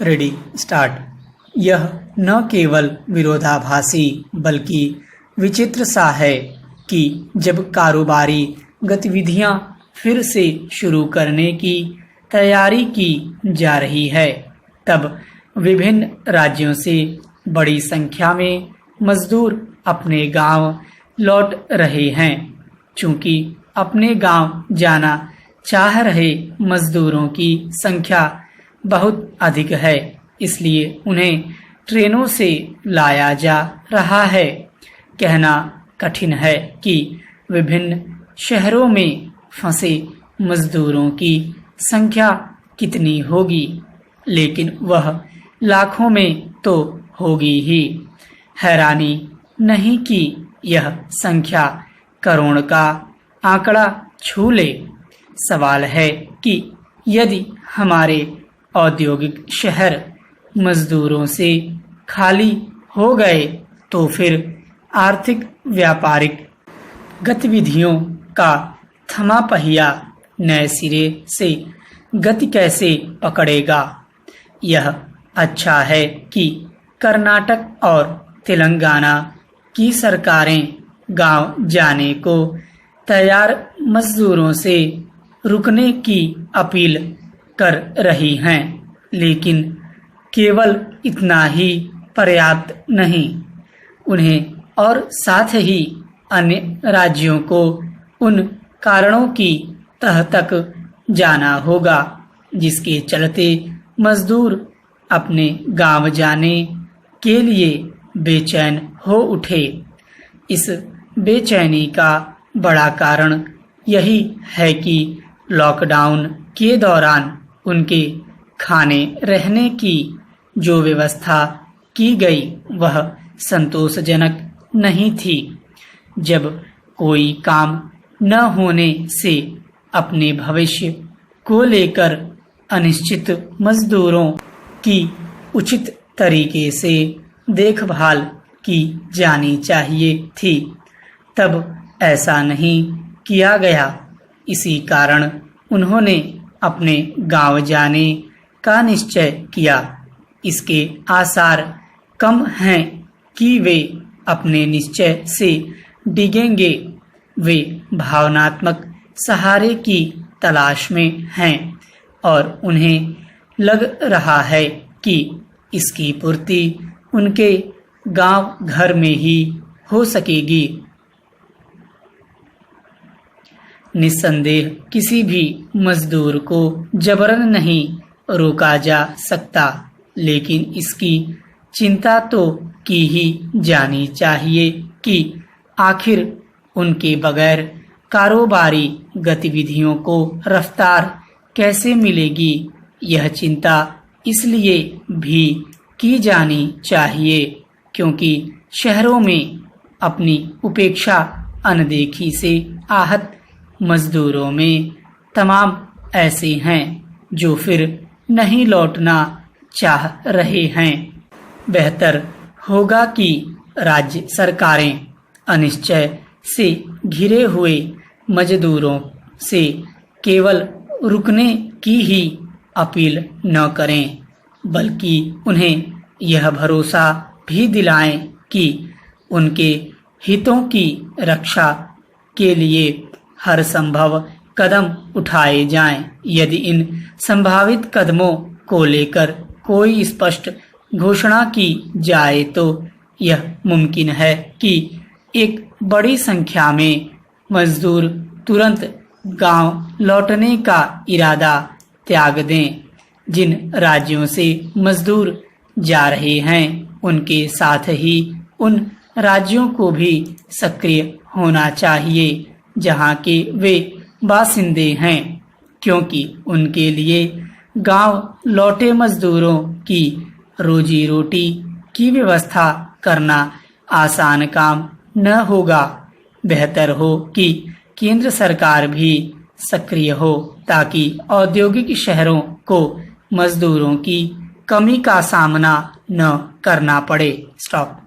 Ready start. यह न केवल विरोधाभासी बल्कि विचित्र सा है कि जब कारोबारी गतिविधियां फिर से शुरू करने की तैयारी की जा रही है, तब विभिन्न राज्यों से बड़ी संख्या में मजदूर अपने गांव लौट रहे हैं। चूंकि अपने गांव जाना चाह रहे मजदूरों की संख्या बहुत अधिक है, इसलिए उन्हें ट्रेनों से लाया जा रहा है। कहना कठिन है कि विभिन्न शहरों में फंसे मजदूरों की संख्या कितनी होगी, लेकिन वह लाखों में तो होगी ही। हैरानी नहीं कि यह संख्या करोड़ का आंकड़ा छू ले। सवाल है कि यदि हमारे औद्योगिक शहर मजदूरों से खाली हो गए तो फिर आर्थिक व्यापारिक गतिविधियों का थमा पहिया नए सिरे से गति कैसे पकड़ेगा। यह अच्छा है कि कर्नाटक और तेलंगाना की सरकारें गांव जाने को तैयार मजदूरों से रुकने की अपील कर रही हैं, लेकिन केवल इतना ही पर्याप्त नहीं। उन्हें और साथ ही अन्य राज्यों को उन कारणों की तह तक जाना होगा जिसके चलते मजदूर अपने गांव जाने के लिए बेचैन हो उठे। इस बेचैनी का बड़ा कारण यही है कि लॉकडाउन के दौरान उनके खाने रहने की जो व्यवस्था की गई वह संतोषजनक नहीं थी। जब कोई काम न होने से अपने भविष्य को लेकर अनिश्चित मजदूरों की उचित तरीके से देखभाल की जानी चाहिए थी, तब ऐसा नहीं किया गया। इसी कारण उन्होंने अपने गांव जाने का निश्चय किया। इसके आसार कम हैं कि वे अपने निश्चय से डिगेंगे। वे भावनात्मक सहारे की तलाश में हैं और उन्हें लग रहा है कि इसकी पूर्ति उनके गांव घर में ही हो सकेगी। निस्संदेह किसी भी मजदूर को जबरन नहीं रोका जा सकता, लेकिन इसकी चिंता तो की ही जानी चाहिए कि आखिर उनके बगैर कारोबारी गतिविधियों को रफ्तार कैसे मिलेगी। यह चिंता इसलिए भी की जानी चाहिए क्योंकि शहरों में अपनी उपेक्षा अनदेखी से आहत मजदूरों में तमाम ऐसे हैं जो फिर नहीं लौटना चाह रहे हैं। बेहतर होगा कि राज्य सरकारें अनिश्चय से घिरे हुए मजदूरों से केवल रुकने की ही अपील न करें, बल्कि उन्हें यह भरोसा भी दिलाएं कि उनके हितों की रक्षा के लिए हर संभव कदम उठाए जाएं। यदि इन संभावित कदमों को लेकर कोई स्पष्ट घोषणा की जाए तो यह मुमकिन है कि एक बड़ी संख्या में मजदूर तुरंत गांव लौटने का इरादा त्याग दें। जिन राज्यों से मजदूर जा रहे हैं उनके साथ ही उन राज्यों को भी सक्रिय होना चाहिए जहां के वे बासिंदे हैं, क्योंकि उनके लिए गांव लौटे मजदूरों की रोजी रोटी की व्यवस्था करना आसान काम न होगा। बेहतर हो कि केंद्र सरकार भी सक्रिय हो ताकि औद्योगिक शहरों को मजदूरों की कमी का सामना न करना पड़े। स्टॉप।